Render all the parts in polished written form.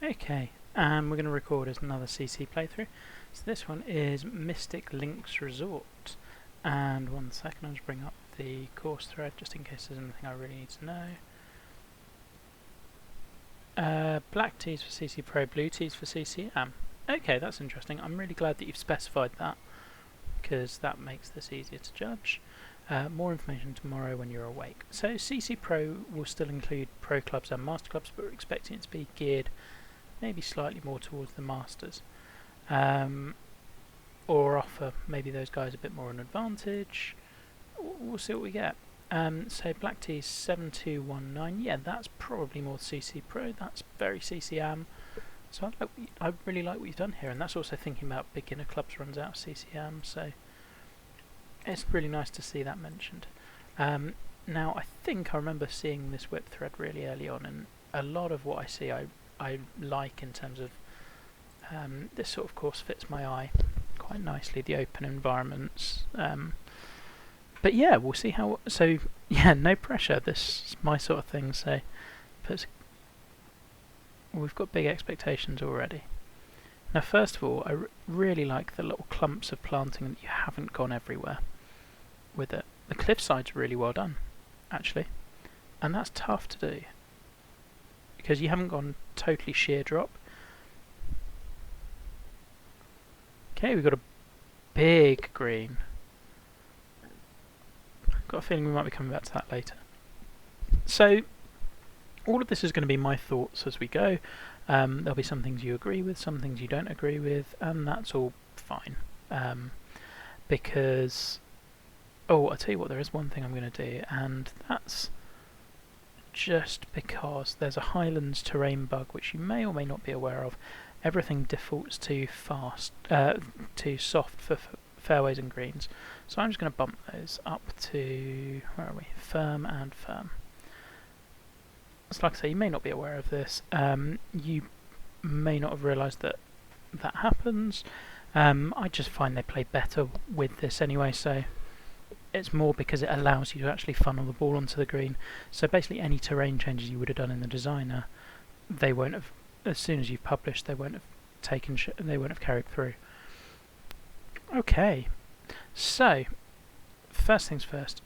Okay, and we're going to record as another CC playthrough. So this one is Mystic Links Resort. And 1 second, I'll just bring up the course thread just in case there's anything I really need to know. Black tees for CC Pro, blue tees for CCM. Okay, that's interesting. I'm really glad that you've specified that, because that makes this easier to judge. More information tomorrow when you're awake. So CC Pro will still include Pro Clubs and Master Clubs, but we're expecting it to be geared maybe slightly more towards the Masters. Or offer maybe those guys a bit more an advantage. We'll see what we get. So Black Tees 7219, yeah, that's probably more CC Pro, that's very CCM. So I really like what you've done here, and that's also thinking about beginner clubs runs out of CCM, so it's really nice to see that mentioned. Now I think I remember seeing this whip thread really early on, and a lot of what I see I like in terms of this sort of course fits my eye quite nicely, the open environments. But yeah, we'll see how. So yeah, no pressure. This is my sort of thing. So we've got big expectations already. Now, first of all, I really like the little clumps of planting that you haven't gone everywhere with it. The cliffside's really well done, actually, and that's tough to do because you haven't gone totally sheer drop. Okay, we've got a big green. Got a feeling we might be coming back to that later. So all of this is going to be my thoughts as we go. There'll be some things you agree with, some things you don't agree with, and that's all fine. Because, I'll tell you what, there is one thing I'm going to do, and that's just because there's a Highlands terrain bug which you may or may not be aware of. Everything defaults to soft for fairways and greens. So I'm just going to bump those up to, where are we? Firm and firm. So like I say, you may not be aware of this. You may not have realised that that happens. I just find they play better with this anyway, so it's more because it allows you to actually funnel the ball onto the green. So basically any terrain changes you would have done in the designer, they won't have, as soon as you've published, they won't have taken, they won't have carried through. Okay, so first things first,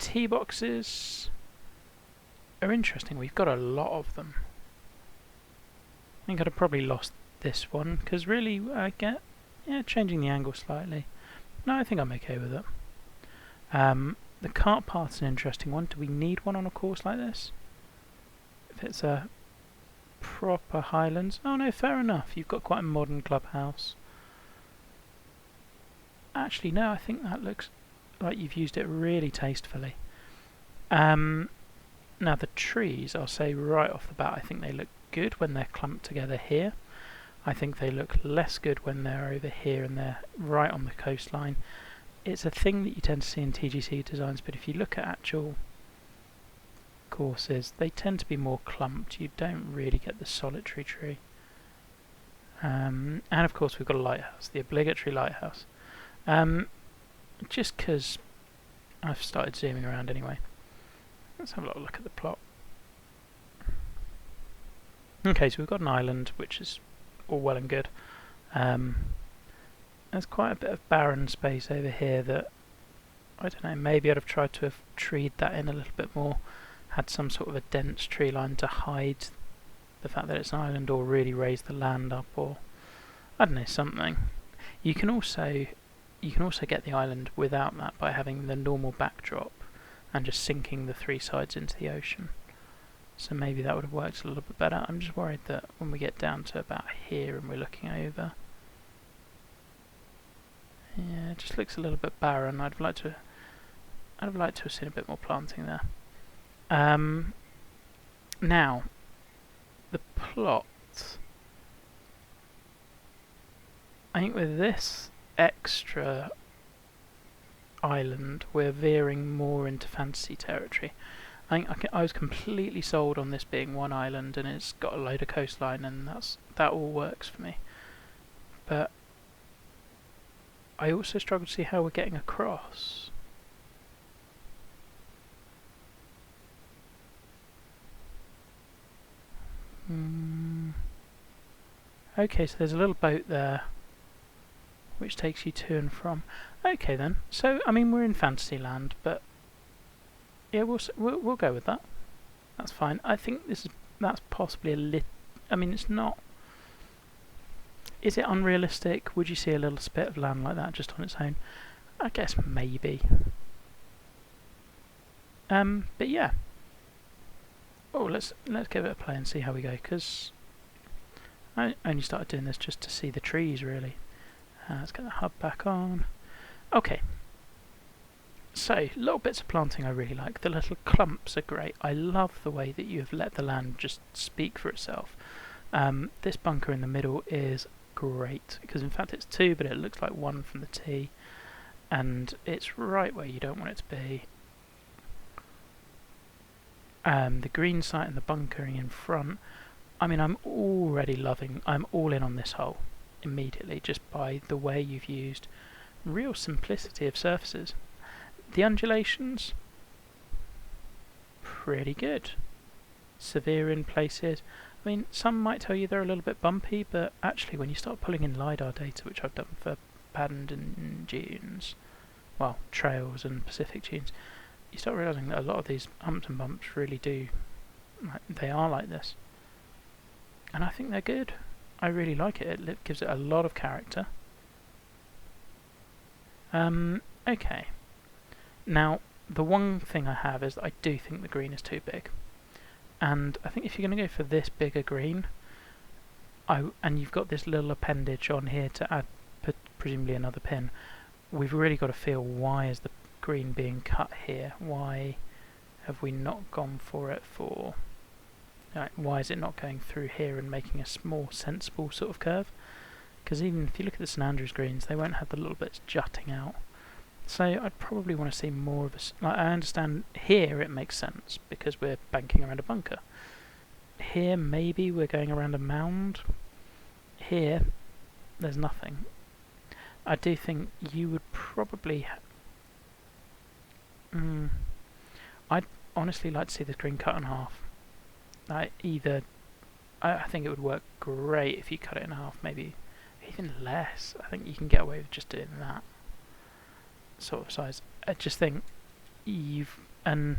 tee boxes are interesting. We've got a lot of them. I think I'd have probably lost this one because really I get changing the angle slightly. No, I think I'm okay with it. The cart path's an interesting one. Do we need one on a course like this? If it's a proper Highlands, oh no, fair enough. You've got quite a modern clubhouse. Actually, no, I think that looks like you've used it really tastefully. Now the trees, I'll say right off the bat, I think they look good when they're clumped together here. I think they look less good when they're over here and they're right on the coastline. It's a thing that you tend to see in TGC designs, but if you look at actual courses, they tend to be more clumped. You don't really get the solitary tree. And of course we've got a lighthouse, the obligatory lighthouse. Just because I've started zooming around anyway. Let's have a little look at the plot. Okay, so we've got an island, which is all well and good. There's quite a bit of barren space over here that, I don't know, maybe I'd have tried to have treed that in a little bit more, had some sort of a dense tree line to hide the fact that it's an island, or really raise the land up, or I don't know, something. You can also get the island without that by having the normal backdrop and just sinking the three sides into the ocean. So maybe that would have worked a little bit better. I'm just worried that when we get down to about here and we're looking over, yeah, it just looks a little bit barren. I'd have liked to have seen a bit more planting there. Now, the plot. I think with this extra island, we're veering more into fantasy territory. I was completely sold on this being one island, and it's got a load of coastline, and that all works for me. But I also struggle to see how we're getting across. Okay, so there's a little boat there which takes you to and from. Okay then, so I mean we're in Fantasyland, but yeah, we'll go with that. That's fine. I think that's possibly a lit. I mean, it's not. Is it unrealistic? Would you see a little spit of land like that just on its own? I guess maybe. But yeah. Oh, let's give it a play and see how we go, because I only started doing this just to see the trees, really. Let's get the hub back on. Okay. So, little bits of planting I really like. The little clumps are great. I love the way that you have let the land just speak for itself. This bunker in the middle is great, because in fact it's 2, but it looks like 1 from the T. And it's right where you don't want it to be. The green site and the bunkering in front. I mean, I'm all in on this hole immediately, just by the way you've used real simplicity of surfaces. The undulations, pretty good. Severe in places. I mean, some might tell you they're a little bit bumpy, but actually when you start pulling in LiDAR data, which I've done for Paddington dunes, well, trails and Pacific dunes, you start realising that a lot of these humps and bumps really do, they are like this. And I think they're good. I really like it. It gives it a lot of character. Okay. Now, the one thing I have is that I do think the green is too big. And I think if you're going to go for this bigger green, and you've got this little appendage on here to add presumably another pin, we've really got to feel, why is the green being cut here? Why have we not gone for it for... why is it not going through here and making a more sensible sort of curve? Because even if you look at the St Andrews greens, they won't have the little bits jutting out. So I'd probably want to see more of a... I understand here it makes sense, because we're banking around a bunker. Here maybe we're going around a mound. Here there's nothing. I do think you would probably... I'd honestly like to see this green cut in half. I think it would work great if you cut it in half, maybe even less. I think you can get away with just doing that sort of size. I just think and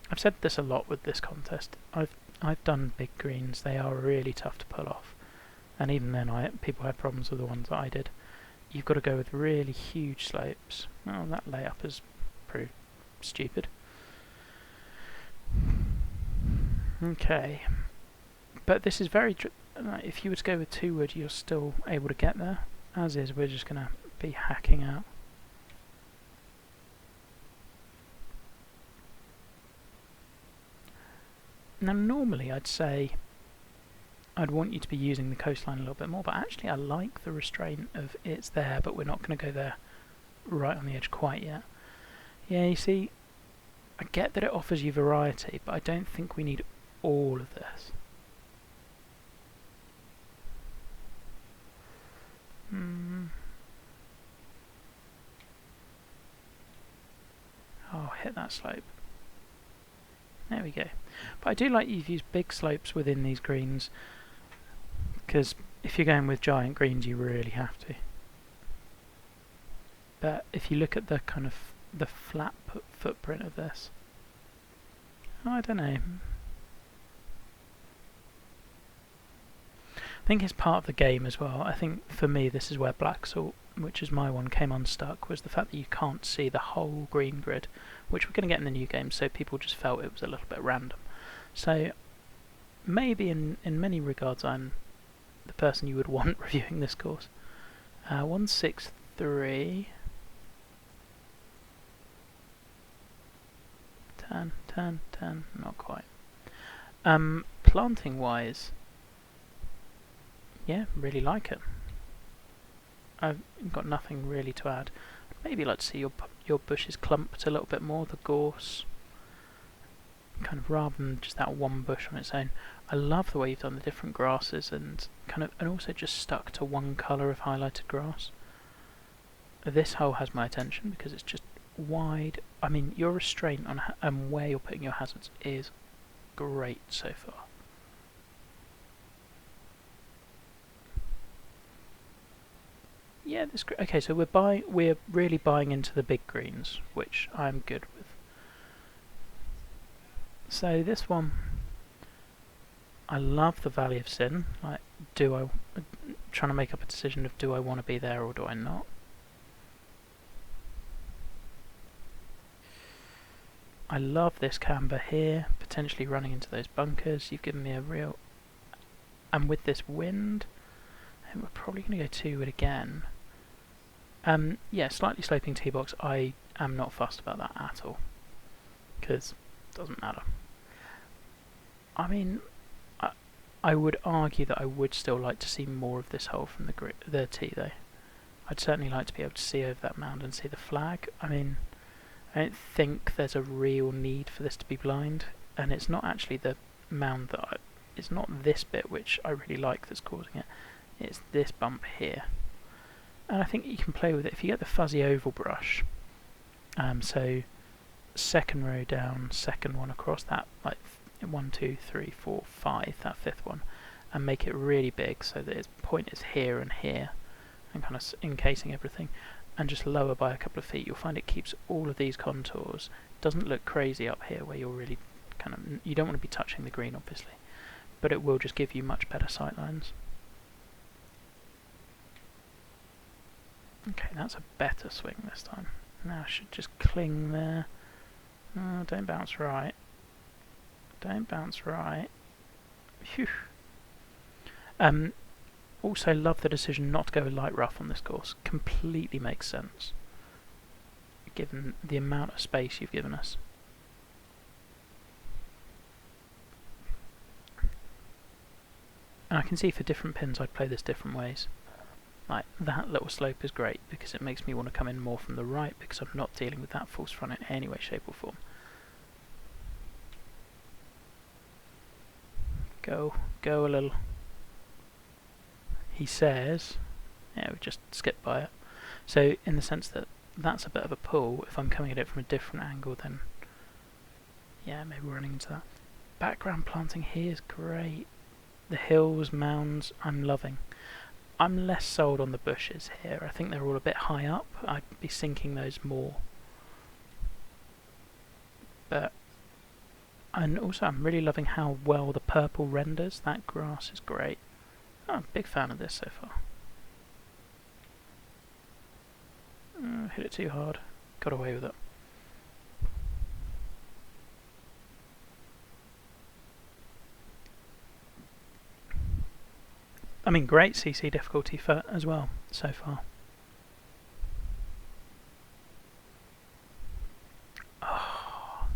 I've said this a lot with this contest. I've done big greens. They are really tough to pull off, and even then, people had problems with the ones that I did. You've got to go with really huge slopes. Well, that layup has proved stupid. Okay, but this is very... if you were to go with 2 wood, you're still able to get there. As is, we're just going to be hacking out. Now normally I'd say I'd want you to be using the coastline a little bit more, but actually I like the restraint of it's there, but we're not going to go there right on the edge quite yet. Yeah, you see, I get that it offers you variety, but I don't think we need all of this. Oh, hit that slope. There we go. But I do like you've used big slopes within these greens, because if you're going with giant greens you really have to. But if you look at the kind of the flat footprint of this, I don't know. I think it's part of the game as well. I think for me this is where Black Salt, which is my one, came unstuck, was the fact that you can't see the whole green grid, which we're going to get in the new game, so people just felt it was a little bit random. So maybe in many regards I'm the person you would want reviewing this course. 163... 10, not quite. Planting wise, yeah, really like it. I've got nothing really to add. Maybe like to see your bushes clumped a little bit more, the gorse, kind of, rather than just that one bush on its own. I love the way you've done the different grasses and also just stuck to one colour of highlighted grass. This hole has my attention because it's just wide. I mean, your restraint on where you're putting your hazards is great so far. Yeah, okay. So we're really buying into the big greens, which I'm good with. So this one, I love the Valley of Sin. Like, trying to make up a decision of do I want to be there or do I not? I love this camber here, potentially running into those bunkers. You've given me a real... And with this wind, we're probably going to go 2 wood again. Yeah, slightly sloping tee box. I am not fussed about that at all, because it doesn't matter. I mean, I would argue that I would still like to see more of this hole from the tee, though. I'd certainly like to be able to see over that mound and see the flag. I mean, I don't think there's a real need for this to be blind, and it's not actually the mound it's not this bit which I really like that's causing it. It's this bump here, and I think you can play with it if you get the fuzzy oval brush. So second row down, second one across that, like 1, 2, 3, 4, 5, that fifth one, and make it really big so that its point is here and here, and kind of encasing everything. And just lower by a couple of feet, you'll find it keeps all of these contours. It doesn't look crazy up here where you're really kind of... You don't want to be touching the green, obviously, but it will just give you much better sight lines. Okay, that's a better swing this time. Now I should just cling there. Oh, don't bounce right. Don't bounce right. Phew. Also love the decision not to go with light rough on this course. Completely makes sense, given the amount of space you've given us. And I can see for different pins I'd play this different ways. Like, that little slope is great because it makes me want to come in more from the right because I'm not dealing with that false front in any way, shape or form. Go a little. He says, yeah, we just skipped by it. So in the sense that that's a bit of a pull, if I'm coming at it from a different angle, then yeah, maybe we're running into that. Background planting here is great. The hills, mounds, I'm loving. I'm less sold on the bushes here. I think they're all a bit high up. I'd be sinking those more. But, and also I'm really loving how well the purple renders. That grass is great. Oh, I'm a big fan of this so far. Hit it too hard. Got away with it. I mean, great CC difficulty as well so far. Oh,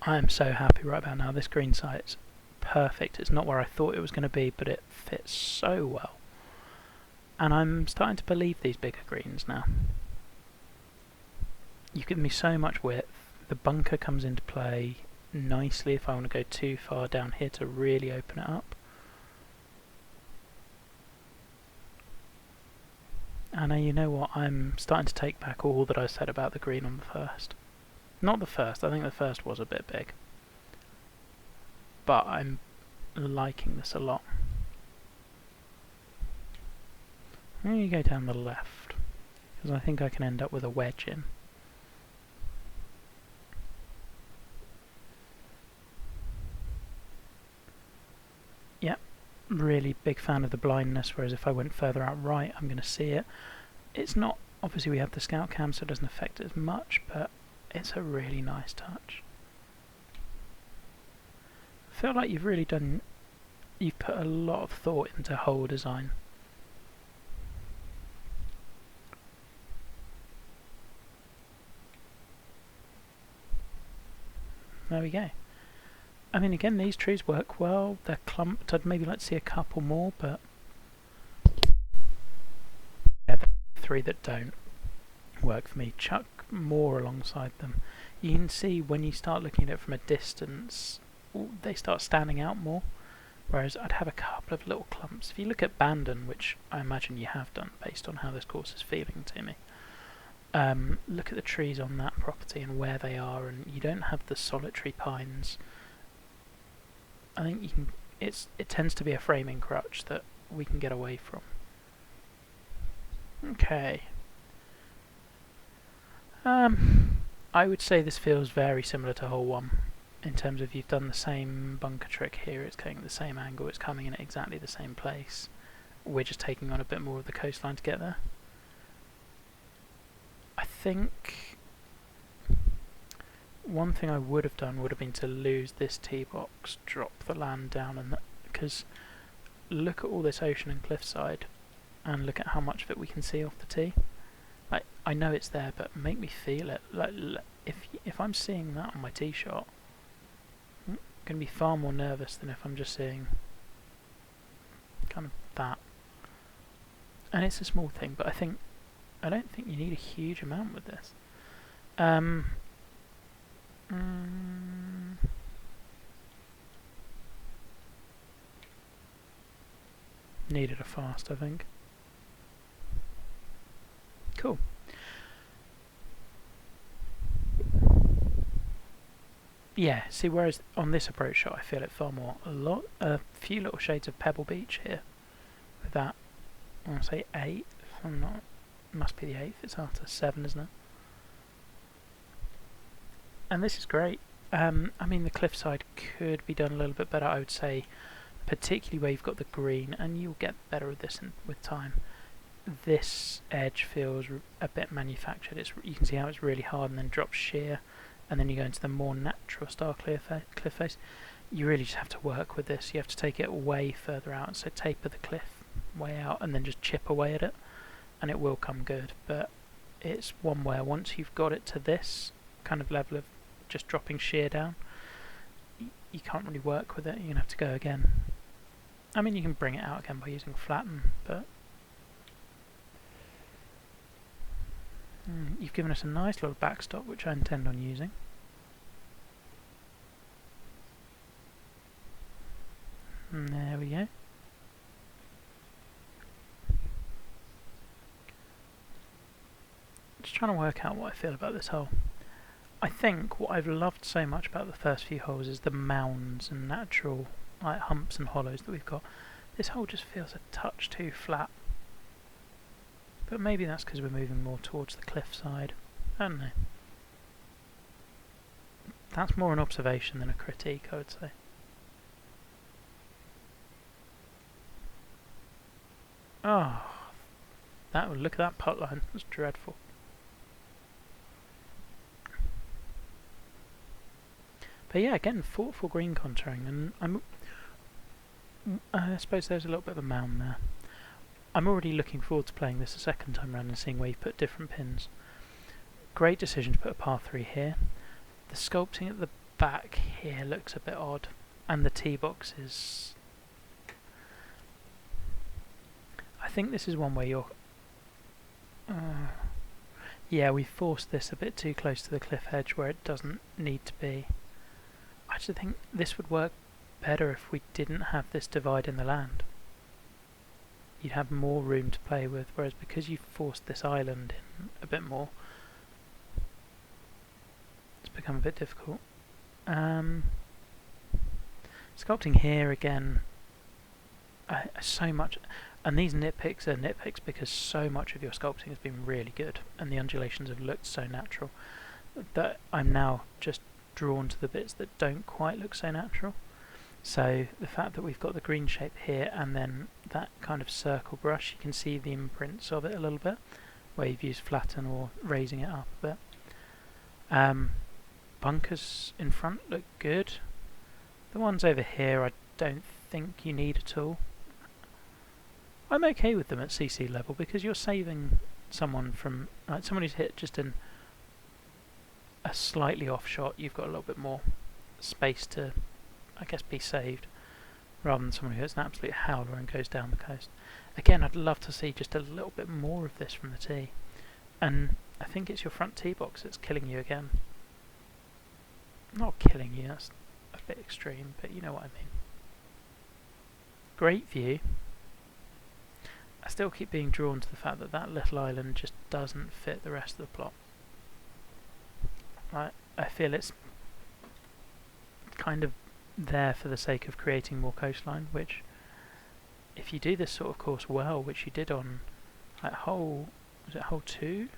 I am so happy right about now. This green site's perfect. It's not where I thought it was going to be, but it fits so well. And I'm starting to believe these bigger greens now. You've given me so much width. The bunker comes into play nicely if I want to go too far down here to really open it up. And you know what, I'm starting to take back all that I said about the green on the first. Not the first, I think the first was a bit big. But I'm liking this a lot. I'm going to go down the left, because I think I can end up with a wedge in. Yep, really big fan of the blindness, whereas if I went further out right, I'm going to see it. It's not, obviously we have the scout cam, so it doesn't affect it as much, but it's a really nice touch. I feel like you've put a lot of thought into hole design. There we go. I mean, again, these trees work well. They're clumped. I'd maybe like to see a couple more, but yeah, the 3 that don't work for me. Chuck more alongside them. You can see when you start looking at it from a distance, they start standing out more. Whereas I'd have a couple of little clumps. If you look at Bandon, which I imagine you have done based on how this course is feeling to me, look at the trees on that property and where they are, and you don't have the solitary pines. I think you can. It tends to be a framing crutch that we can get away from. Okay. I would say this feels very similar to hole 1 in terms of you've done the same bunker trick here, it's going at the same angle, it's coming in at exactly the same place. We're just taking on a bit more of the coastline to get there. I think one thing I would have done would have been to lose this tee box, drop the land down, and because look at all this ocean and cliffside, and look at how much of it we can see off the tee. Like, I know it's there, but make me feel it. Like, if I'm seeing that on my tee shot, I'm going to be far more nervous than if I'm just seeing kind of that. And it's a small thing, but I don't think you need a huge amount with this. Needed a fast, I think. Cool. Yeah, see, whereas on this approach shot I feel it far more. A few little shades of Pebble Beach here. With that, I want to say 8, if I'm not, must be the 8th, it's after 7, isn't it? And this is great. I mean, the cliffside could be done a little bit better, I would say, particularly where you've got the green, and you'll get better at this with time. This edge feels a bit manufactured. You can see how it's really hard and then drops sheer, and then you go into the more natural style cliff face. You really just have to work with this. You have to take it way further out, so taper the cliff way out and then just chip away at it, and it will come good. But it's one where once you've got it to this kind of level of just dropping sheer down, you can't really work with it. You're going to have to go again. I mean, you can bring it out again by using flatten, but you've given us a nice little backstop, which I intend on using. And there we go. Just trying to work out what I feel about this hole. I think what I've loved so much about the first few holes is the mounds and natural like humps and hollows that we've got. This hole just feels a touch too flat. But maybe that's because we're moving more towards the cliff side. I don't know. That's more an observation than a critique, I would say. Oh, look at that putt line. That's dreadful. But yeah, again, thoughtful green contouring, and I suppose there's a little bit of a mound there. I'm already looking forward to playing this a second time round and seeing where you put different pins. Great decision to put a par 3 here. The sculpting at the back here looks a bit odd, and the tee box is... I think this is one where you're... yeah, we forced this a bit too close to the cliff edge where it doesn't need to be. I actually think this would work better if we didn't have this divide in the land. You'd have more room to play with, whereas because you've forced this island in a bit more, it's become a bit difficult. Sculpting here again, so much, and these nitpicks are nitpicks because so much of your sculpting has been really good and the undulations have looked so natural that I'm now just drawn to the bits that don't quite look so natural. So the fact that we've got the green shape here and then that kind of circle brush, you can see the imprints of it a little bit where you've used flatten or raising it up a bit. Bunkers in front look good. The ones over here I don't think you need at all. I'm okay with them at CC level because you're saving someone from, someone who's hit just in a slightly off shot, you've got a little bit more space to, I guess, be saved, rather than someone who hits an absolute howler and goes down the coast. Again, I'd love to see just a little bit more of this from the tee, and I think it's your front tee box that's killing you again. Not killing you, that's a bit extreme, but you know what I mean. Great view. I still keep being drawn to the fact that that little island just doesn't fit the rest of the plot. I feel it's kind of there for the sake of creating more coastline, which if you do this sort of course well, which you did on like hole, was it hole 2?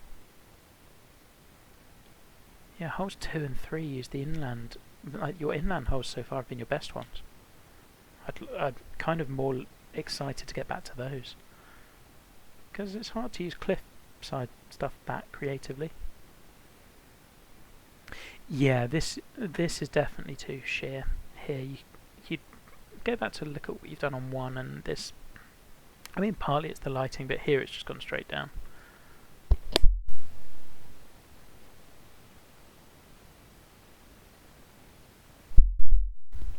Yeah, holes 2 and 3 use the inland. Like your inland holes so far have been your best ones. I'm kind of more excited to get back to those, because it's hard to use cliffside stuff back creatively. Yeah, this is definitely too sheer. Here you go back to look at what you've done on 1, and this. I mean, partly it's the lighting, but here it's just gone straight down.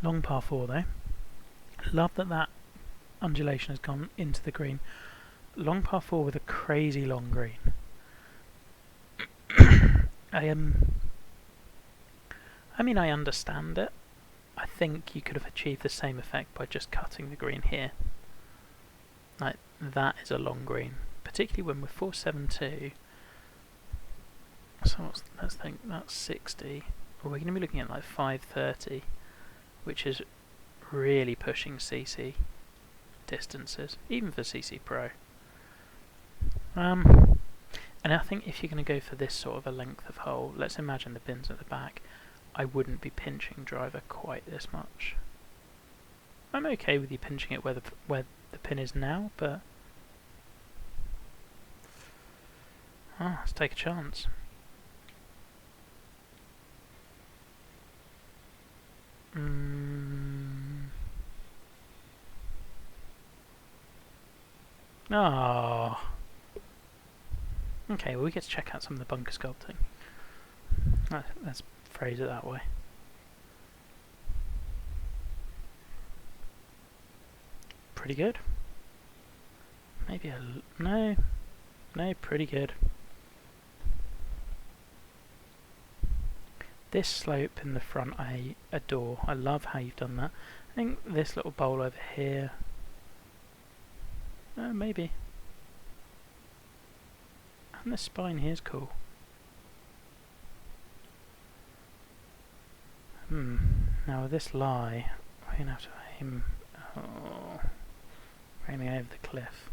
Long par 4 though. Love that undulation has gone into the green. Long par 4 with a crazy long green. I mean, I understand it. I think you could have achieved the same effect by just cutting the green here. Like, that is a long green, particularly when we're 472. So let's think, that's 60. Well, we're going to be looking at like 530, which is really pushing CC distances, even for CC Pro. And I think if you're going to go for this sort of a length of hole, let's imagine the pin's at the back, I wouldn't be pinching driver quite this much. I'm okay with you pinching it where the pin is now, but let's take a chance. Oh. Okay, well we get to check out some of the bunker sculpting. Let's phrase it that way. Pretty good. Maybe no, pretty good. This slope in the front I adore. I love how you've done that. I think this little bowl over here, maybe. And the spine here's cool. Now with this lie, we're going to have to aim, we're aiming over the cliff.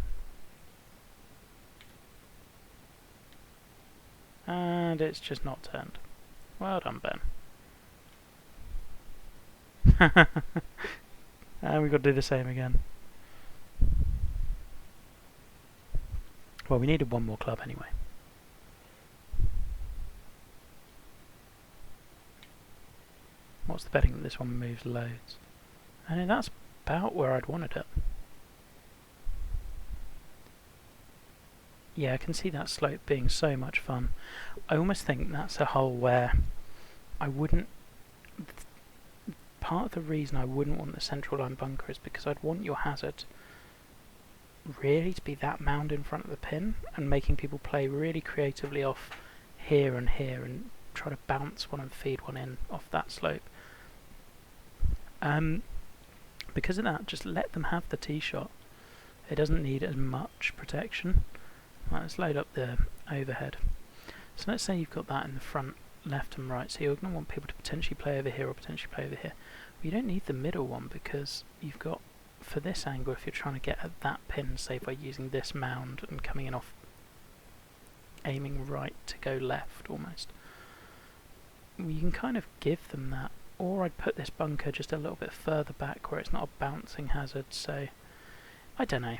And it's just not turned. Well done, Ben. And we've got to do the same again. Well, we needed one more club anyway. What's the betting that this one moves loads? And that's about where I'd wanted it. Yeah, I can see that slope being so much fun. I almost think that's a hole where I wouldn't... Part of the reason I wouldn't want the central line bunker is because I'd want your hazard really to be that mound in front of the pin and making people play really creatively off here and try to bounce one and feed one in off that slope. Because of that, just let them have the tee shot. It doesn't need as much protection. Right, let's load up the overhead. So let's say you've got that in the front, left and right, so you're going to want people to potentially play over here or potentially play over here. Well, you don't need the middle one because you've got, for this angle, if you're trying to get at that pin, say by using this mound and coming in off, aiming right to go left almost, you can kind of give them that. Or I'd put this bunker just a little bit further back where it's not a bouncing hazard, so I don't know.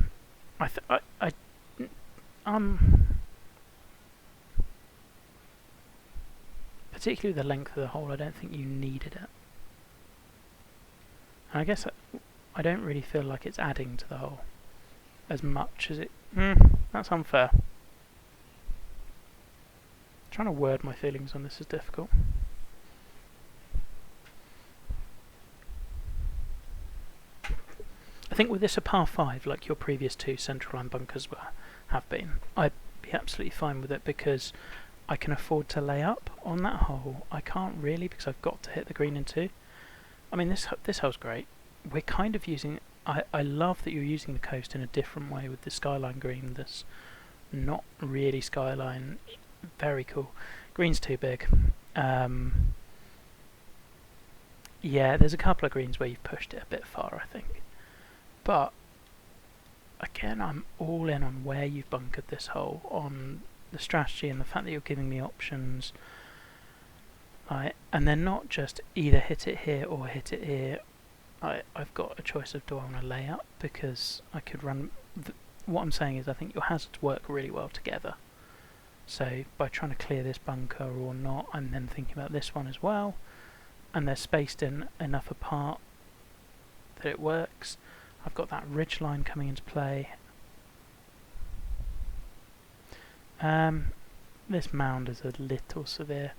Particularly the length of the hole, I don't think you needed it. And I guess I don't really feel like it's adding to the hole as much as it... that's unfair. Trying to word my feelings on this is difficult. I think with this a par 5, like your previous two central line bunkers have been, I'd be absolutely fine with it because I can afford to lay up on that hole. I can't really because I've got to hit the green in 2. I mean, this hole's great. We're kind of using... I love that you're using the coast in a different way with the skyline green that's not really skyline. Very cool. Green's too big. Yeah, there's a couple of greens where you've pushed it a bit far, I think. But again, I'm all in on where you've bunkered this hole, on the strategy and the fact that you're giving me options. And they're not just either hit it here or hit it here. I've got a choice of do I want to lay up, because I could run... what I'm saying is I think your hazards work really well together. So by trying to clear this bunker or not, I'm then thinking about this one as well. And they're spaced in enough apart that it works. I've got that ridge line coming into play. This mound is a little severe.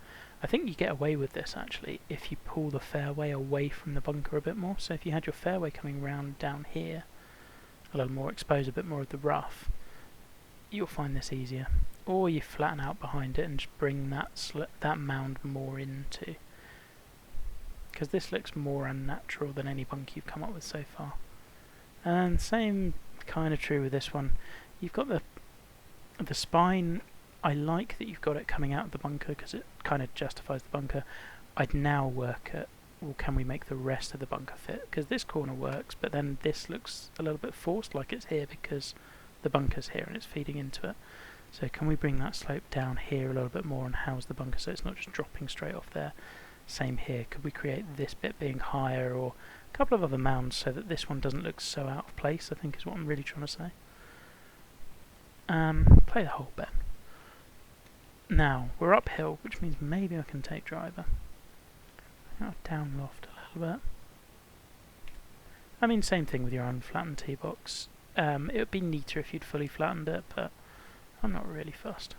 I think you get away with this actually if you pull the fairway away from the bunker a bit more. So if you had your fairway coming round down here, a little more, expose a bit more of the rough, you'll find this easier. Or you flatten out behind it and just bring that mound more into, because this looks more unnatural than any bunker you've come up with so far. And same kind of true with this one. You've got the spine. I like that you've got it coming out of the bunker because it kind of justifies the bunker. I'd now work at, well, can we make the rest of the bunker fit? Because this corner works, but then this looks a little bit forced, like it's here because the bunker's here and it's feeding into it. So can we bring that slope down here a little bit more and house the bunker so it's not just dropping straight off there? Same here. Could we create this bit being higher, or a couple of other mounds so that this one doesn't look so out of place, I think is what I'm really trying to say. Play the hole bet. Now, we're uphill, which means maybe I can take driver. I'll down loft a little bit. I mean, same thing with your unflattened tee box. It would be neater if you'd fully flattened it, but I'm not really fussed.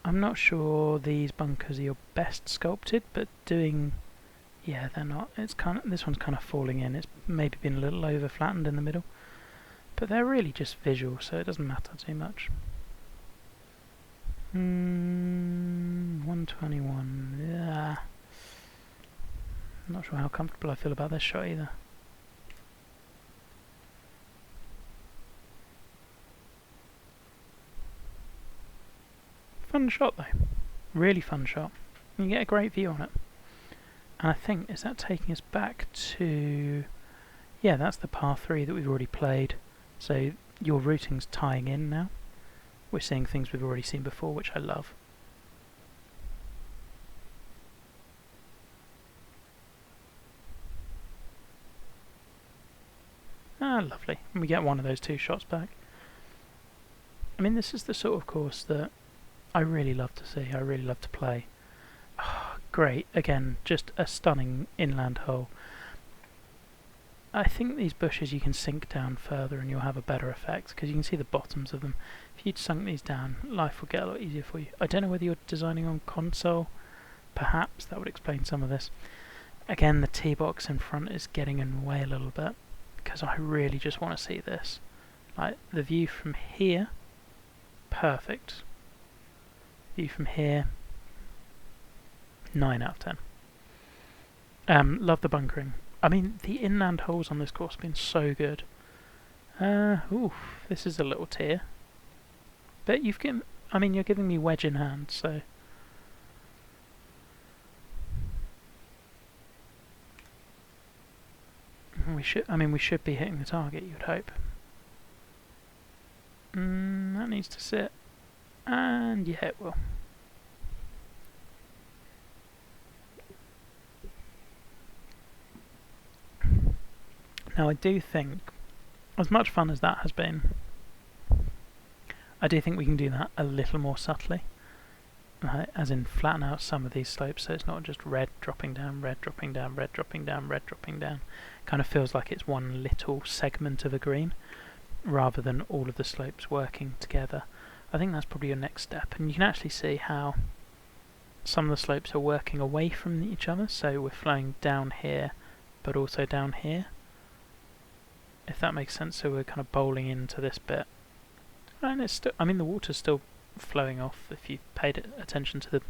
I'm not sure these bunkers are your best sculpted, but doing... yeah, they're not. It's kind of, this one's kind of falling in. It's maybe been a little over flattened in the middle. But they're really just visual, so it doesn't matter too much. 121. Yeah. I'm not sure how comfortable I feel about this shot either. Fun shot though. Really fun shot. You get a great view on it. And I think, is that taking us back to... yeah, that's the par 3 that we've already played. So your routing's tying in now. We're seeing things we've already seen before, which I love. Ah, lovely. And we get one of those 2 shots back. I mean, this is the sort of course that I really love to see, I really love to play. Oh, great, again, just a stunning inland hole. I think these bushes you can sink down further and you'll have a better effect, because you can see the bottoms of them. If you'd sunk these down, life would get a lot easier for you. I don't know whether you're designing on console, perhaps that would explain some of this. Again, the tee box in front is getting in the way a little bit, because I really just want to see this. Like, the view from here, perfect. View from here, 9 out of 10. Love the bunkering. I mean, the inland holes on this course have been so good. Oof, this is a little tear. But you've given, I mean, you're giving me wedge in hand, so... we should be hitting the target, you'd hope. That needs to sit. And yeah, it will. Now I do think, as much fun as that has been, I do think we can do that a little more subtly. Right, as in flatten out some of these slopes so it's not just red dropping down, red dropping down, red dropping down, red dropping down. Kind of feels like it's one little segment of a green, rather than all of the slopes working together. I think that's probably your next step, and you can actually see how some of the slopes are working away from each other, so we're flowing down here, but also down here. If that makes sense, so we're kind of bowling into this bit. And it's still, I mean, the water's still flowing off if you paid attention to the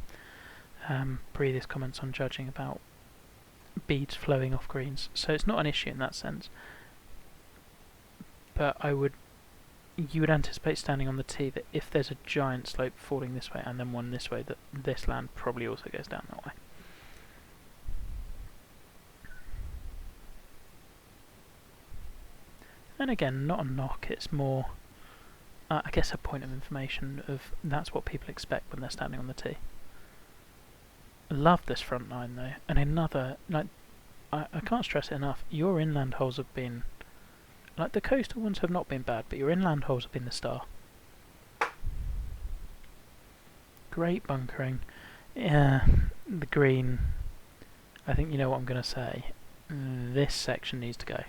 previous comments on judging about beads flowing off greens, so it's not an issue in that sense. But you would anticipate standing on the tee that if there's a giant slope falling this way and then one this way, that this land probably also goes down that way. And again, not a knock, it's more, I guess, a point of information of that's what people expect when they're standing on the tee. I love this front nine though, and another, like, I can't stress it enough, your inland holes have been, like the coastal ones have not been bad, but your inland holes have been the star. Great bunkering. Yeah, the green, I think you know what I'm going to say. This section needs to go.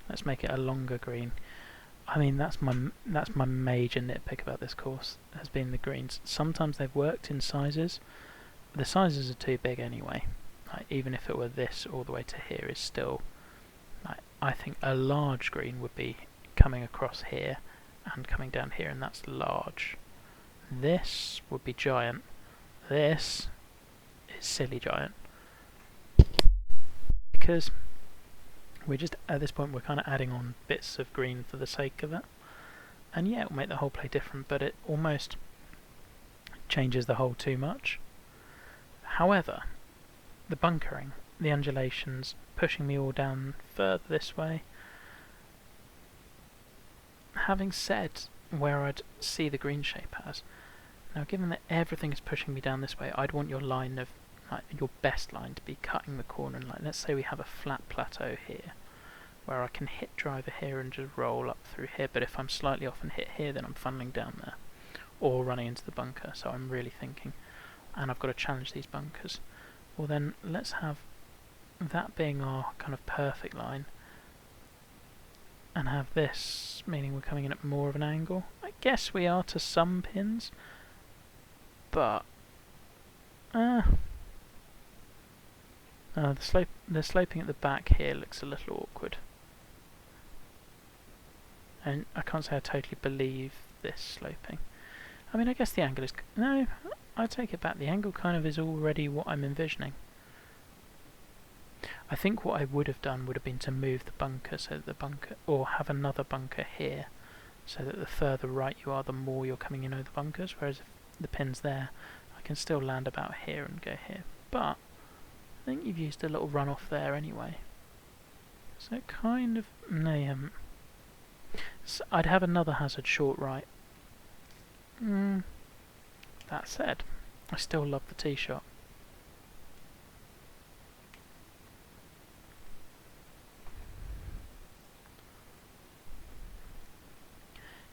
Let's make it a longer green. I mean, that's my major nitpick about this course, has been the greens. Sometimes they've worked in sizes. The sizes are too big anyway. Like, even if it were this all the way to here, is still, like, I think a large green would be coming across here and coming down here, and that's large. This would be giant. This is silly giant. Because we're just, at this point, we're kind of adding on bits of green for the sake of it. And yeah, it'll make the whole play different, but it almost changes the hole too much. However, the bunkering, the undulations, pushing me all down further this way. Having said where I'd see the green shape as, now given that everything is pushing me down this way, I'd want your line of, like, your best line to be cutting the corner, and like, let's say we have a flat plateau here, where I can hit driver here and just roll up through here, but if I'm slightly off and hit here, then I'm funneling down there, or running into the bunker, so I'm really thinking, and I've got to challenge these bunkers. Well then, let's have that being our kind of perfect line, and have this, meaning we're coming in at more of an angle. I guess we are to some pins, but the sloping at the back here looks a little awkward. And I can't say I totally believe this sloping. I mean, I guess the angle is... No, I take it back. The angle kind of is already what I'm envisioning. I think what I would have done would have been to move the bunker so that the bunker... or have another bunker here, so that the further right you are, the more you're coming in over the bunkers, whereas if the pin's there, I can still land about here and go here. But I think you've used a little runoff there anyway. So it kind of... No, you haven't. So I'd have another hazard short right. That said, I still love the tee shot.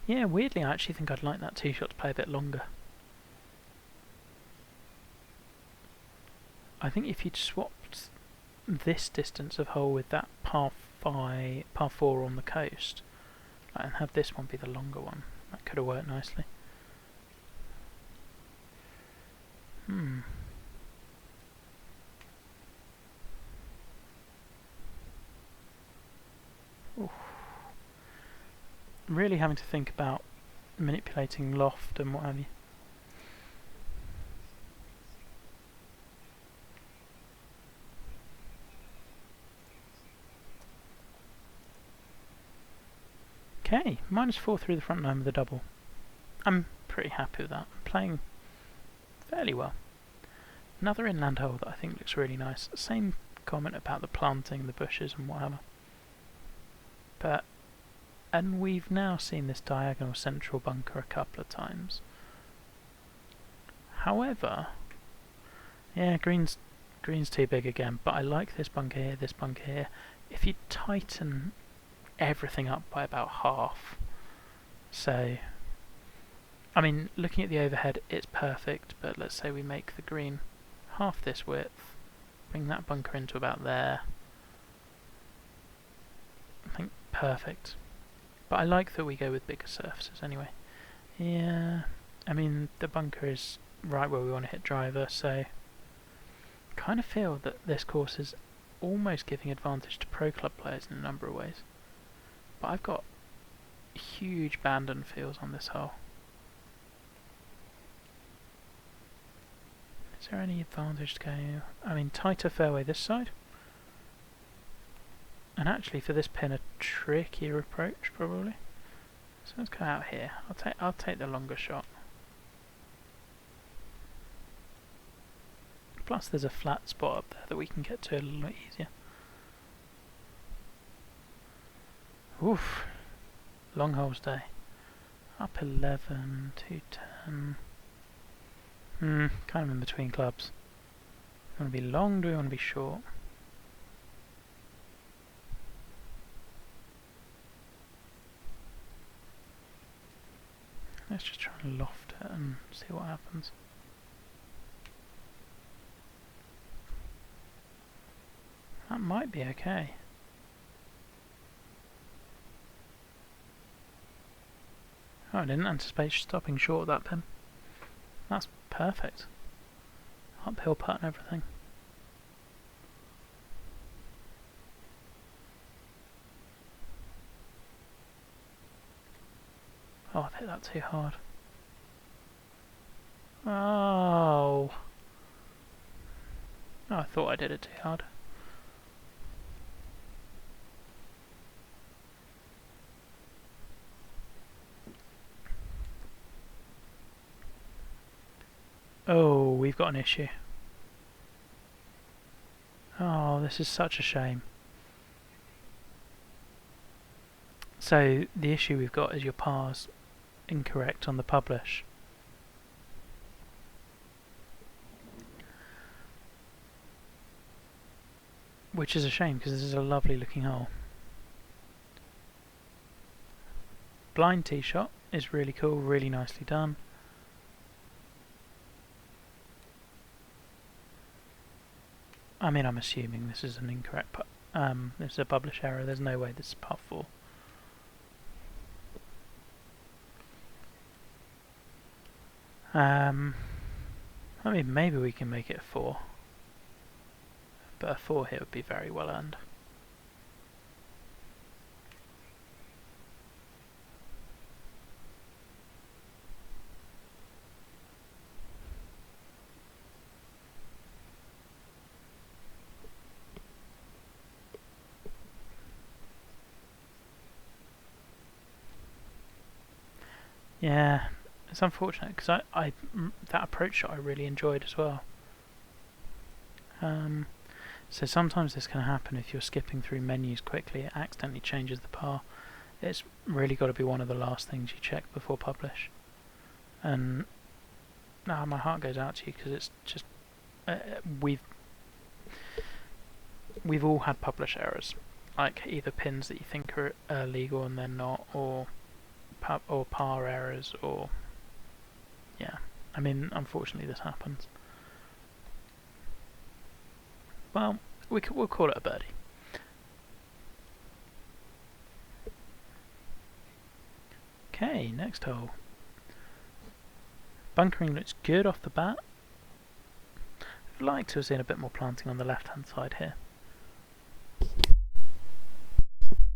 Yeah, weirdly I actually think I'd like that tee shot to play a bit longer. I think if you'd swapped this distance of hole with that par 4 on the coast, and have this one be the longer one, that could have worked nicely. Oof. Really having to think about manipulating loft and what have you. Okay, -4 through the front nine with a double. I'm pretty happy with that. I'm playing fairly well. Another inland hole that I think looks really nice. Same comment about the planting, the bushes and whatever. And we've now seen this diagonal central bunker a couple of times. However, yeah, green's too big again, but I like this bunker here, this bunker here. If you tighten everything up by about half, so I mean, looking at the overhead it's perfect, but let's say we make the green half this width, bring that bunker into about there, I think perfect. But I like that we go with bigger surfaces anyway. Yeah, I mean the bunker is right where we want to hit driver, so kind of feel that this course is almost giving advantage to pro club players in a number of ways. But I've got huge abandon feels on this hole. Is there any advantage to going... I mean, tighter fairway this side. And actually for this pin a trickier approach probably. So let's go out here. I'll take the longer shot. Plus there's a flat spot up there that we can get to a little bit easier. Oof. Long holes day. Up 11, 210. Kind of in between clubs. Do we want to be long, do we want to be short? Let's just try and loft it and see what happens. That might be okay. Oh, I didn't anticipate stopping short of that pin. That's perfect. Uphill putt and everything. Oh, I've hit that too hard. Oh. Oh, I thought I did it too hard. Oh, we've got an issue. Oh, this is such a shame. So, the issue we've got is your par's incorrect on the publish. Which is a shame, because this is a lovely looking hole. Blind tee shot is really cool, really nicely done. I mean, I'm assuming this is an incorrect this is a publish error, there's no way this is par 4. I mean, maybe we can make it a 4. But a 4 here would be very well earned. Yeah, it's unfortunate because that approach shot I really enjoyed as well. So sometimes this can happen if you're skipping through menus quickly, it accidentally changes the par. It's really got to be one of the last things you check before publish. And my heart goes out to you because it's just we've all had publish errors, like either pins that you think are legal and they're not, or par errors, or yeah. I mean, unfortunately, this happens. Well, we'll call it a birdie. Okay, next hole. Bunkering looks good off the bat. I'd like to have seen a bit more planting on the left-hand side here.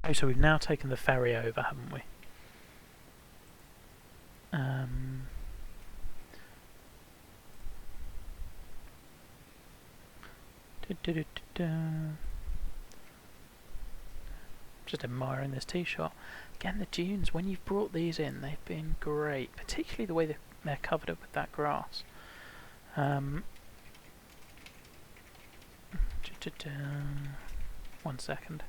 Oh, so we've now taken the ferry over, haven't we? Just admiring this tee shot. Again, the dunes, when you've brought these in, they've been great, particularly the way they're covered up with that grass. 1 second.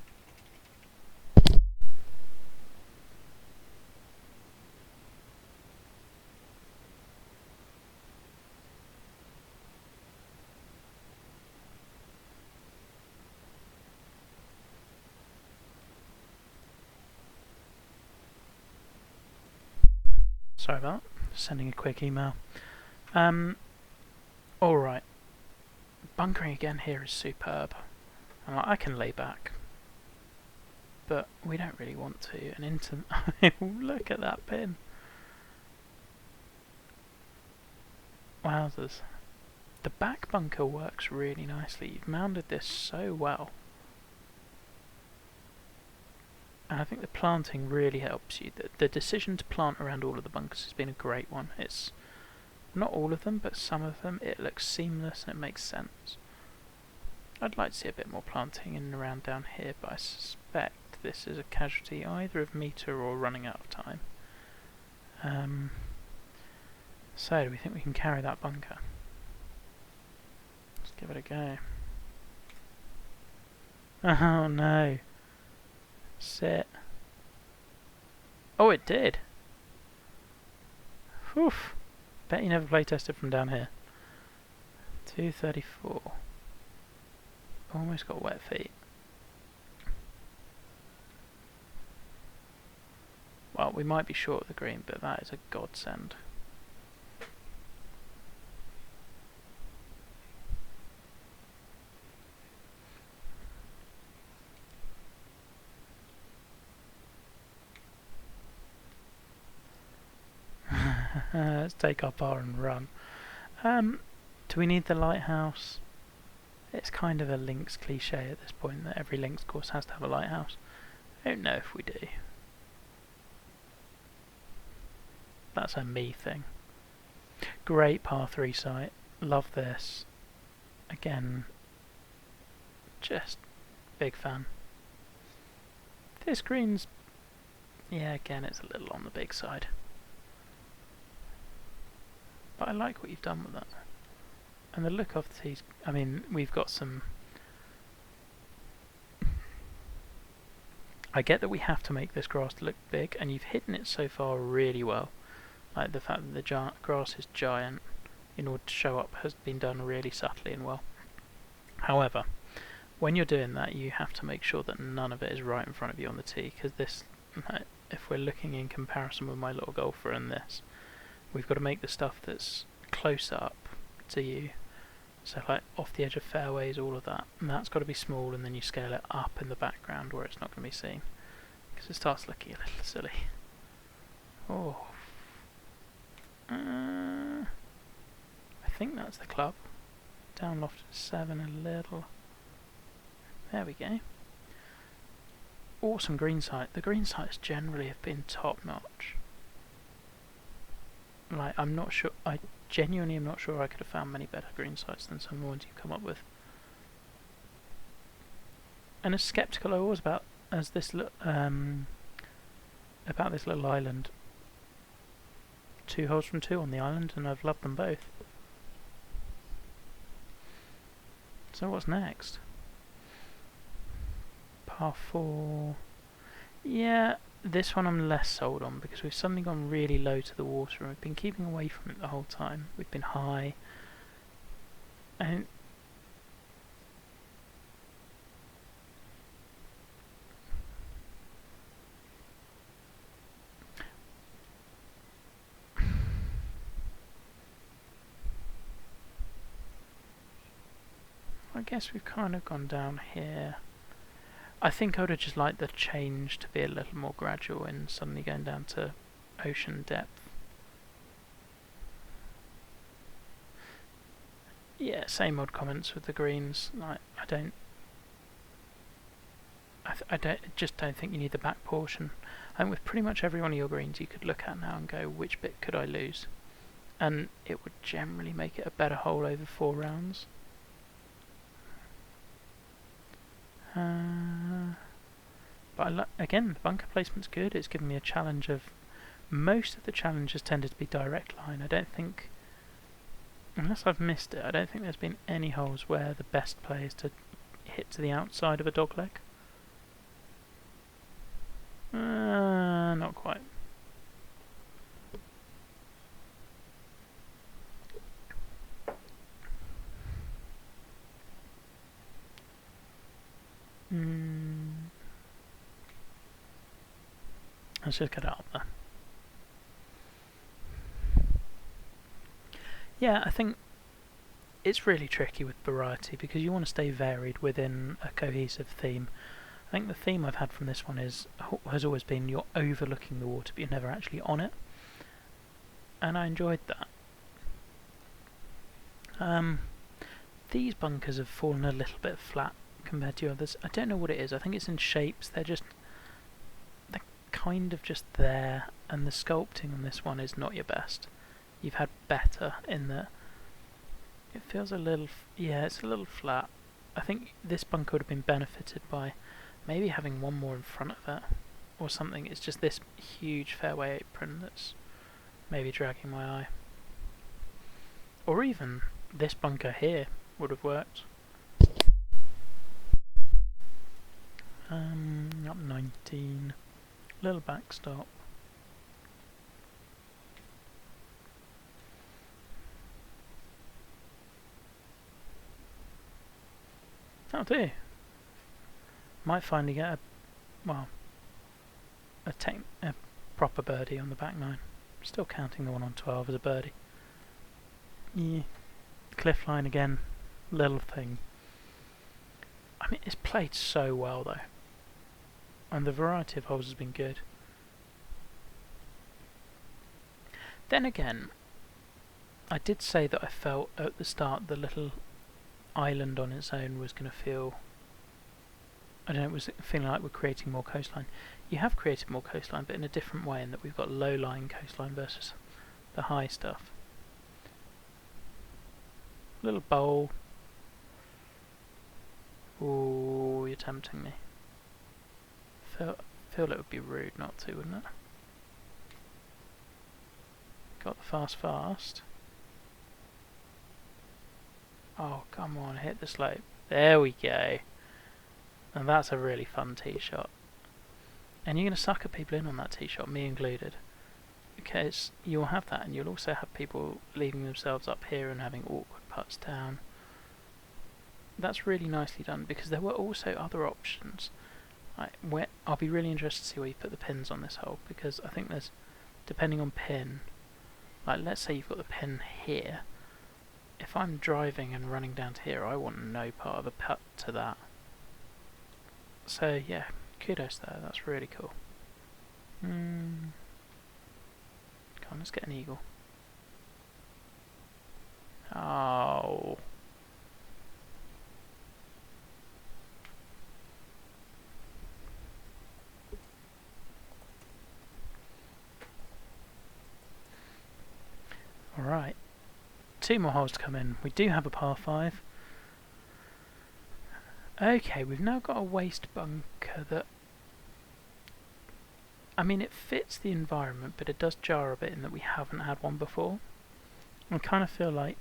Sorry about that. Sending a quick email. Alright. Bunkering again here is superb. I can lay back. But we don't really want to. And look at that pin. Wowzers. The back bunker works really nicely. You've mounted this so well. And I think the planting really helps you. The decision to plant around all of the bunkers has been a great one. It's not all of them, but some of them. It looks seamless and it makes sense. I'd like to see a bit more planting in and around down here, but I suspect this is a casualty either of meter or running out of time. So, do we think we can carry that bunker? Let's give it a go. Oh no. Sit. Oh, it did. Oof. Bet you never play tested from down here. 234. Almost got wet feet. Well, we might be short of the green, but that is a godsend. Let's take our par and run. Do we need the lighthouse? It's kind of a links cliche at this point that every links course has to have a lighthouse. I don't know if we do. That's a me thing. Great par 3 site. Love this. Again, just big fan. This green's, yeah, again it's a little on the big side. But I like what you've done with that. And the look of the tees, I mean, we've got some... I get that we have to make this grass look big, and you've hidden it so far really well. Like the fact that the grass is giant in order to show up has been done really subtly and well. However, when you're doing that, you have to make sure that none of it is right in front of you on the tee, because this, if we're looking in comparison with my little golfer and this, we've got to make the stuff that's close up to you, so like off the edge of fairways, all of that, and that's got to be small, and then you scale it up in the background where it's not going to be seen, because it starts looking a little silly. Oh, I think that's the club. Down loft 7 a little. There we go. Awesome green site. The green sites generally have been top notch. Like, I'm not sure, I genuinely am not sure I could have found many better green sites than some of the ones you've come up with. And as sceptical I was about this little island. 2 holes from 2 on the island, and I've loved them both. So what's next? Par 4. Yeah, this one I'm less sold on because we've suddenly gone really low to the water and we've been keeping away from it the whole time. We've been high. And I guess we've kind of gone down here. I think I would have just liked the change to be a little more gradual and suddenly going down to ocean depth. Yeah, same odd comments with the greens. I just don't think you need the back portion. I think with pretty much every one of your greens you could look at now and go, which bit could I lose? And it would generally make it a better hole over 4 rounds. But again, the bunker placement's good. It's given me a challenge of... Most of the challenges tended to be direct line. I don't think... Unless I've missed it, I don't think there's been any holes where the best play is to hit to the outside of a dogleg. Not quite. Let's just get it up there. Yeah, I think it's really tricky with variety because you want to stay varied within a cohesive theme. I think the theme I've had from this one has always been you're overlooking the water but you're never actually on it. And I enjoyed that. These bunkers have fallen a little bit flat compared to others. I don't know what it is. I think it's in shapes. They're kind of just there, and the sculpting on this one is not your best. You've had better in that it feels a little, yeah, it's a little flat. I think this bunker would have been benefited by maybe having one more in front of it or something. It's just this huge fairway apron that's maybe dragging my eye. Or even this bunker here would have worked. Up 19, little backstop. That'll do. Might finally get a proper birdie on the back nine. Still counting the one on 12 as a birdie. Yeah. Cliff line again. Little thing. I mean, it's played so well though. And the variety of holes has been good. Then again, I did say that I felt at the start the little island on its own was going to feel, I don't know, it was feeling like we're creating more coastline. You have created more coastline, but in a different way, in that we've got low-lying coastline versus the high stuff. Little bowl. Ooh, you're tempting me. Feel it would be rude not to, wouldn't it? Got the fast. Oh, come on, hit the slope. There we go. And that's a really fun tee shot. And you're going to sucker people in on that tee shot, me included. Because you'll have that, and you'll also have people leaving themselves up here and having awkward putts down. That's really nicely done, because there were also other options. I'll be really interested to see where you put the pins on this hole, because I think there's, depending on pin, like let's say you've got the pin here. If I'm driving and running down to here, I want no part of a putt to that. So yeah, kudos there, that's really cool. Come on, let's get an eagle. Oh. Alright, 2 more holes to come in. We do have a par 5. Okay, we've now got a waste bunker that, I mean, it fits the environment, but it does jar a bit in that we haven't had one before. I kind of feel like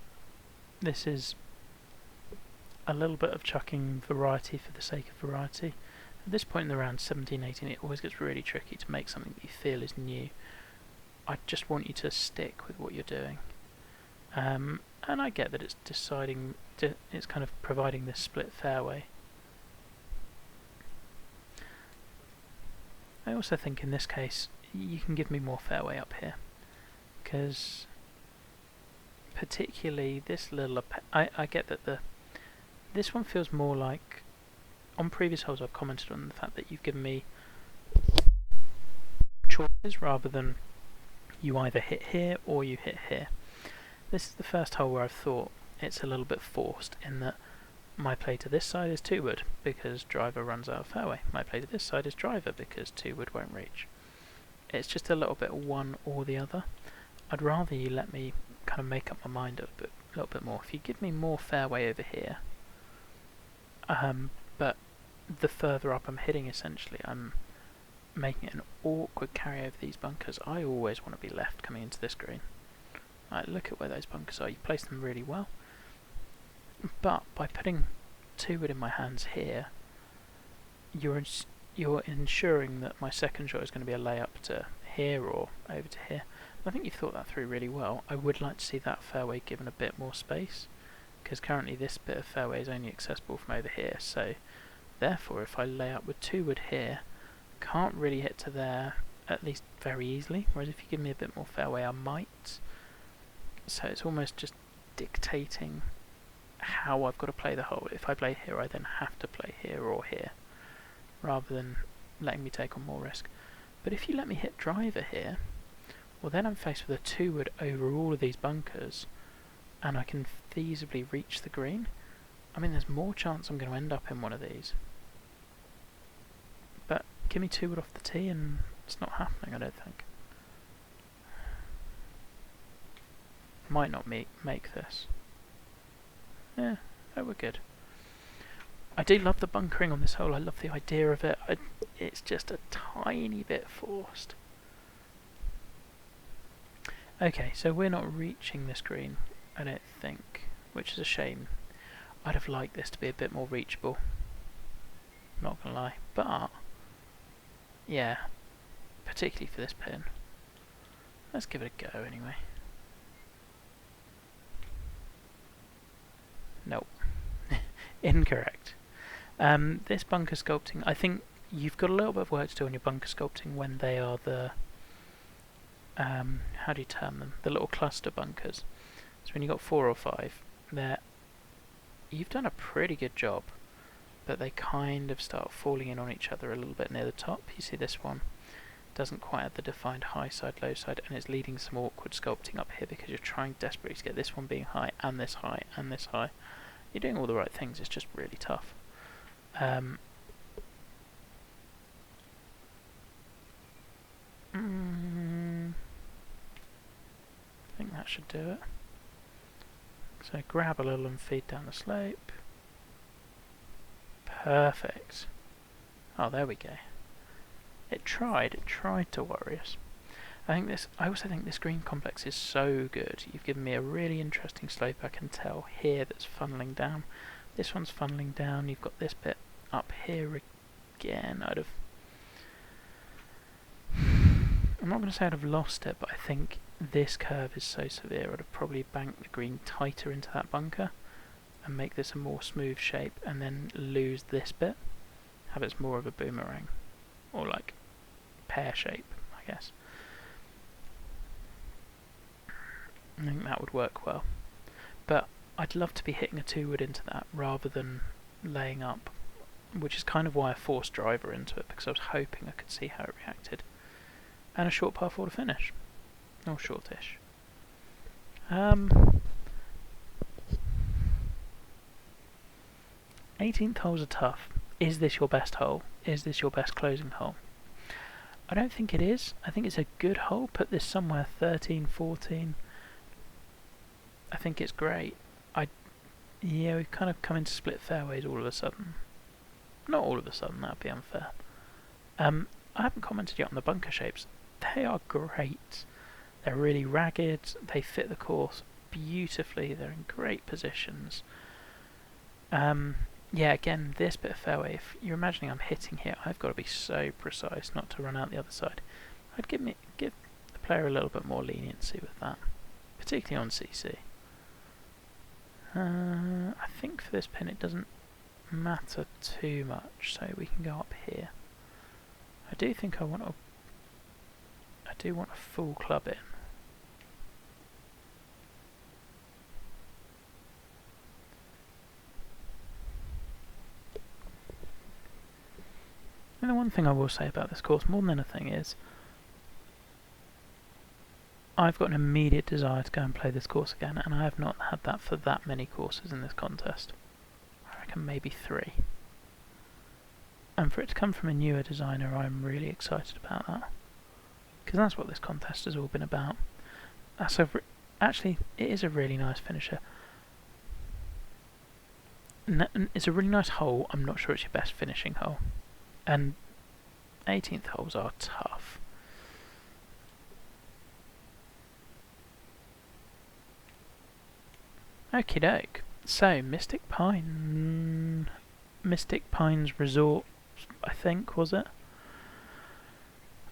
this is a little bit of chucking variety for the sake of variety. At this point in the round, 17, 18, it always gets really tricky to make something that you feel is new. I just want you to stick with what you're doing. And I get that it's it's kind of providing this split fairway. I also think in this case, you can give me more fairway up here. Because particularly this little, I get that this one feels more like, on previous holes I've commented on the fact that you've given me choices rather than you either hit here or you hit here. This is the first hole where I've thought it's a little bit forced in that my play to this side is 2-wood because driver runs out of fairway. My play to this side is driver because 2-wood won't reach. It's just a little bit one or the other. I'd rather you let me kind of make up my mind a little bit more. If you give me more fairway over here, but the further up I'm hitting, essentially, I'm making it an awkward carry over these bunkers. I always want to be left coming into this green. Right, look at where those bunkers are. You place them really well. But by putting 2-wood in my hands here, you're ensuring that my second shot is going to be a layup to here or over to here. I think you've thought that through really well. I would like to see that fairway given a bit more space, because currently this bit of fairway is only accessible from over here. So therefore, if I lay up with 2-wood here, can't really hit to there, at least very easily. Whereas if you give me a bit more fairway, I might. So it's almost just dictating how I've got to play the hole. If I play here, I then have to play here or here, rather than letting me take on more risk. But if you let me hit driver here, well then I'm faced with a 2-wood over all of these bunkers, and I can feasibly reach the green. I mean, there's more chance I'm going to end up in one of these. But give me 2-wood off the tee and it's not happening, I don't think. Might not make this. Yeah, we're good. I do love the bunkering on this hole. I love the idea of it. It's just a tiny bit forced. Okay, so we're not reaching this green, I don't think, which is a shame. I'd have liked this to be a bit more reachable. Not gonna lie. But, yeah, particularly for this pin. Let's give it a go anyway. Nope. Incorrect. This bunker sculpting, I think you've got a little bit of work to do on your bunker sculpting when they are the, how do you term them? The little cluster bunkers. So when you've got 4 or 5, you've done a pretty good job, but they kind of start falling in on each other a little bit near the top. You see this one doesn't quite have the defined high side, low side, and it's leading some awkward sculpting up here because you're trying desperately to get this one being high, and this high, and this high. You're doing all the right things, it's just really tough. I think that should do it. So grab a little and feed down the slope. Perfect. Oh, there we go. It tried to worry us. I also think this green complex is so good. You've given me a really interesting slope, I can tell here, that's funneling down. This one's funneling down. You've got this bit up here again. I'm not going to say I'd have lost it, but I think this curve is so severe I'd have probably banked the green tighter into that bunker and make this a more smooth shape, and then lose this bit, have it more of a boomerang, or like pear shape, I guess. I think that would work well, but I'd love to be hitting a 2-wood into that rather than laying up, which is kind of why I forced driver into it, because I was hoping I could see how it reacted. And a short par 4 to finish, or shortish. 18th holes are tough. Is this your best hole? Is this your best closing hole? I don't think it is. I think it's a good hole. Put this somewhere 13, 14. I think it's great. Yeah, we've kind of come into split fairways all of a sudden. Not all of a sudden, that would be unfair. I haven't commented yet on the bunker shapes. They are great. They're really ragged. They fit the course beautifully. They're in great positions. Yeah, again, this bit of fairway, if you're imagining I'm hitting here, I've got to be so precise not to run out the other side. I'd give the player a little bit more leniency with that, particularly on CC. I think for this pin it doesn't matter too much, so we can go up here. I do think I want a full club in. And the one thing I will say about this course, more than anything, is I've got an immediate desire to go and play this course again, and I have not had that for that many courses in this contest. I reckon maybe 3. And for it to come from a newer designer, I'm really excited about that, because that's what this contest has all been about. Actually, it is a really nice finisher. It's a really nice hole. I'm not sure it's your best finishing hole. And 18th holes are tough. Okie doke. So, Mystic Pines Resort, I think, was it?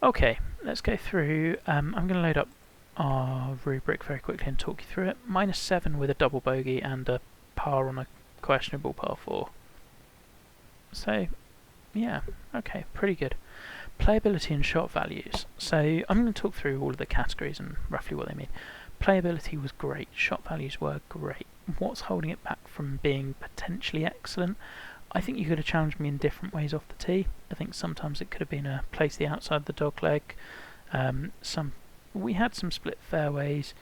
Okay, let's go through. I'm going to load up our rubric very quickly and talk you through it. -7 with a double bogey and a par on a questionable par 4. So, yeah, okay, pretty good. Playability and shot values. So I'm going to talk through all of the categories and roughly what they mean. Playability was great, shot values were great. What's holding it back from being potentially excellent? I think you could have challenged me in different ways off the tee. I think sometimes it could have been a place the outside the dog leg. We had some split fairways.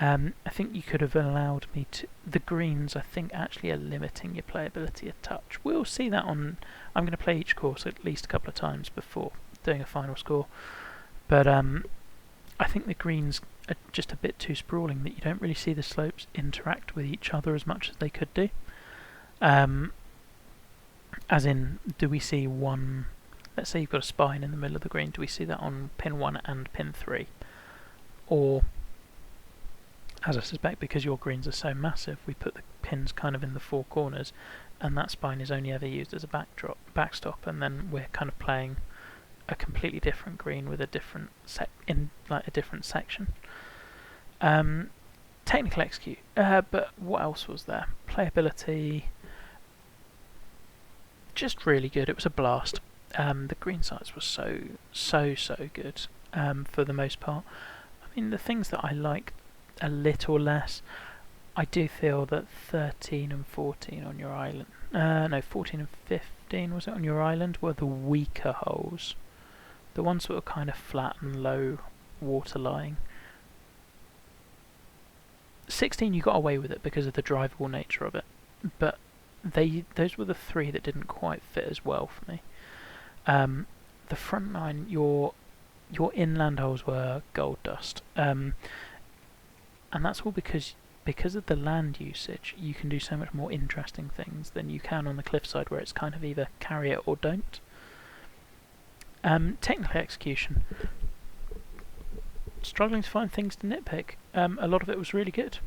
I think you could have allowed me to... The greens, I think, actually are limiting your playability a touch. We'll see that on... I'm going to play each course at least a couple of times before doing a final score. But I think the greens are just a bit too sprawling, that you don't really see the slopes interact with each other as much as they could do. As in, do we see one... Let's say you've got a spine in the middle of the green. Do we see that on pin 1 and pin 3? Or... as I suspect, because your greens are so massive, we put the pins kind of in the 4 corners, and that spine is only ever used as a backstop, and then we're kind of playing a completely different green with a different a different section. Technical execute, but what else was there? Playability. just really good. It was a blast. The green sites were so good for the most part. I mean, the things that I liked a little less, I do feel that 13 and 14 on your island, no, 14 and 15 was it on your island, were the weaker holes. The ones that were kind of flat and low water lying. 16 you got away with it because of the drivable nature of it, but those were the three that didn't quite fit as well for me. The front nine, your inland holes were gold dust, and that's all because of the land usage. You can do so much more interesting things than you can on the cliffside, where it's kind of either carry it or don't. Technical execution. Struggling to find things to nitpick. A lot of it was really good.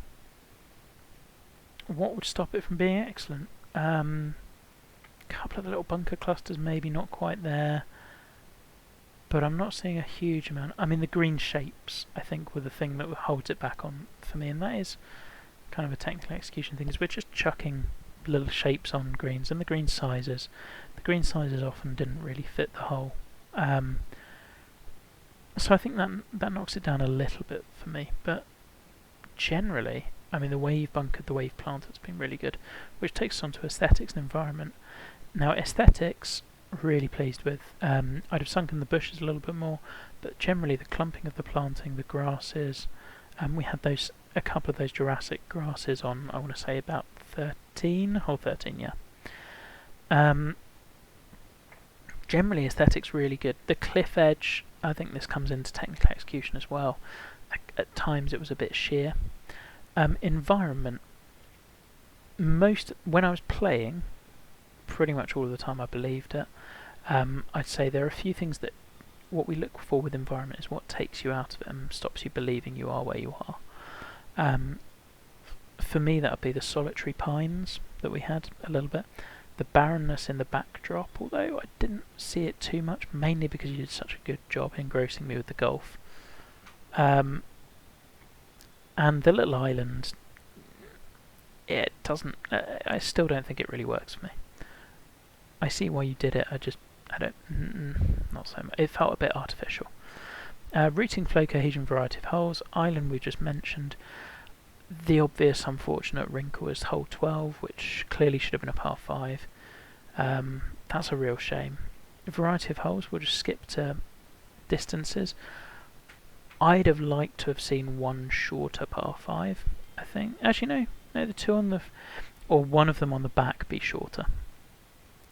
What would stop it from being excellent? A couple of the little bunker clusters maybe not quite there, but I'm not seeing a huge amount. I mean, the green shapes I think were the thing that holds it back on for me, and that is kind of a technical execution thing, is we're just chucking little shapes on greens, and the green sizes often didn't really fit the hole. So I think that knocks it down a little bit for me, but generally, I mean, the way you've bunkered, the way you've planted has been really good, which takes us on to aesthetics and environment. Now, aesthetics, really pleased with. I'd have sunken the bushes a little bit more, but generally the clumping of the planting, the grasses, we had a couple of those Jurassic grasses on, I want to say about 13, hole 13, yeah. Generally, aesthetics really good. The cliff edge, I think this comes into technical execution as well. At times it was a bit sheer. Environment, when I was playing, pretty much all of the time I believed it. I'd say there are a few things that what we look for with environment is what takes you out of it and stops you believing you are where you are. For me, that would be the solitary pines that we had a little bit. The barrenness in the backdrop, although I didn't see it too much, mainly because you did such a good job engrossing me with the golf. And the little island, it doesn't, I still don't think it really works for me. I see why you did it, not so much. It felt a bit artificial. Routing, flow, cohesion, variety of holes. Island we just mentioned. The obvious unfortunate wrinkle is hole 12, which clearly should have been a par 5. That's a real shame. Variety of holes, we'll just skip to distances. I'd have liked to have seen one shorter par 5, I think. Actually, no, the two on or one of them on the back be shorter.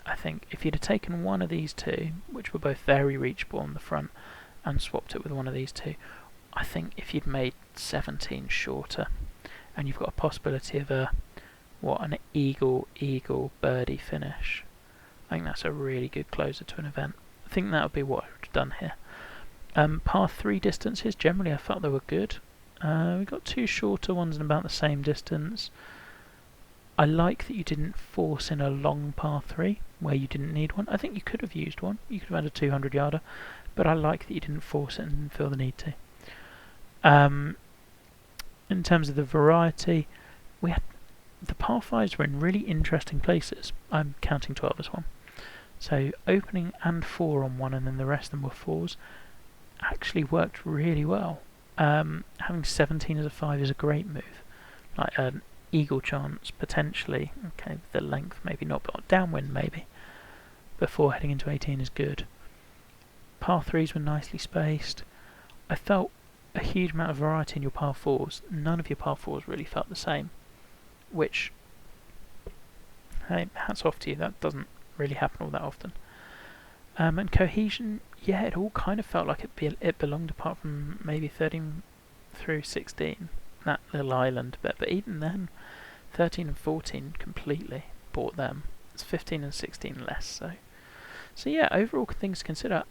I think if you'd have taken one of these two, which were both very reachable on the front, and swapped it with one of these two, I think if you'd made 17 shorter, and you've got a possibility of an eagle birdie finish, I think that's a really good closer to an event. I think that would be what I would have done here. Par 3 distances, generally I felt they were good. We got two shorter ones in about the same distance. I like that you didn't force in a long par 3 where you didn't need one. I think you could have used one. You could have had a 200 yarder, but I like that you didn't force it and didn't feel the need to. In terms of the variety, we had the par 5s were in really interesting places. I'm counting 12 as one. So opening and 4 on one, and then the rest of them were 4s, actually worked really well. Having 17 as a 5 is a great move. Like an eagle chance, potentially. Okay, the length maybe not, but downwind maybe. Before heading into 18 is good. Par 3s were nicely spaced. I felt a huge amount of variety in your par 4s. None of your par 4s really felt the same. Which, hey, hats off to you, that doesn't really happen all that often. And cohesion, yeah, it all kind of felt like it belonged, apart from maybe 13 through 16, that little island bit. But even then, 13 and 14 completely bought them. It's 15 and 16 less so. So yeah, overall things to consider.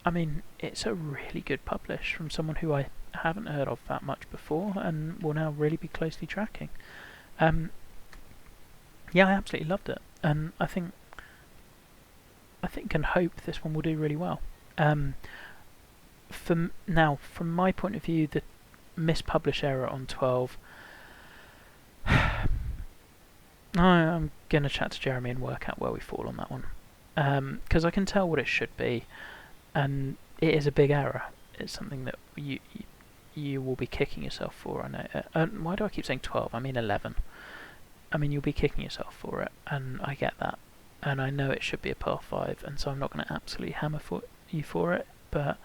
I mean, it's a really good publish from someone who I haven't heard of that much before and will now really be closely tracking. Yeah, I absolutely loved it, and I think and hope this one will do really well. From my point of view, the mispublish error on 12, I'm going to chat to Jeremy and work out where we fall on that one. because I can tell what it should be, and it is a big error. It's something that you will be kicking yourself for. I know. Why do I keep saying 12? I mean 11. I mean, you'll be kicking yourself for it, and I get that. And I know it should be a par 5, and so I'm not going to absolutely hammer you for it, but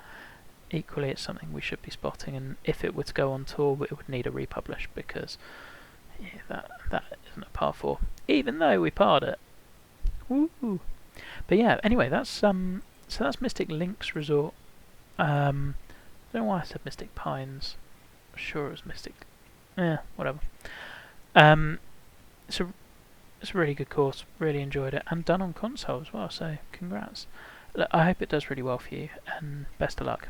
equally it's something we should be spotting, and if it were to go on tour, it would need a republish, because that isn't a par 4, even though we parred it. Woo! But yeah, anyway, so that's Mystic Links Resort. I don't know why I said Mystic Pines. I'm sure it was Mystic. Whatever. It's a really good course. Really enjoyed it, and done on console as well. So congrats. Look, I hope it does really well for you, and best of luck.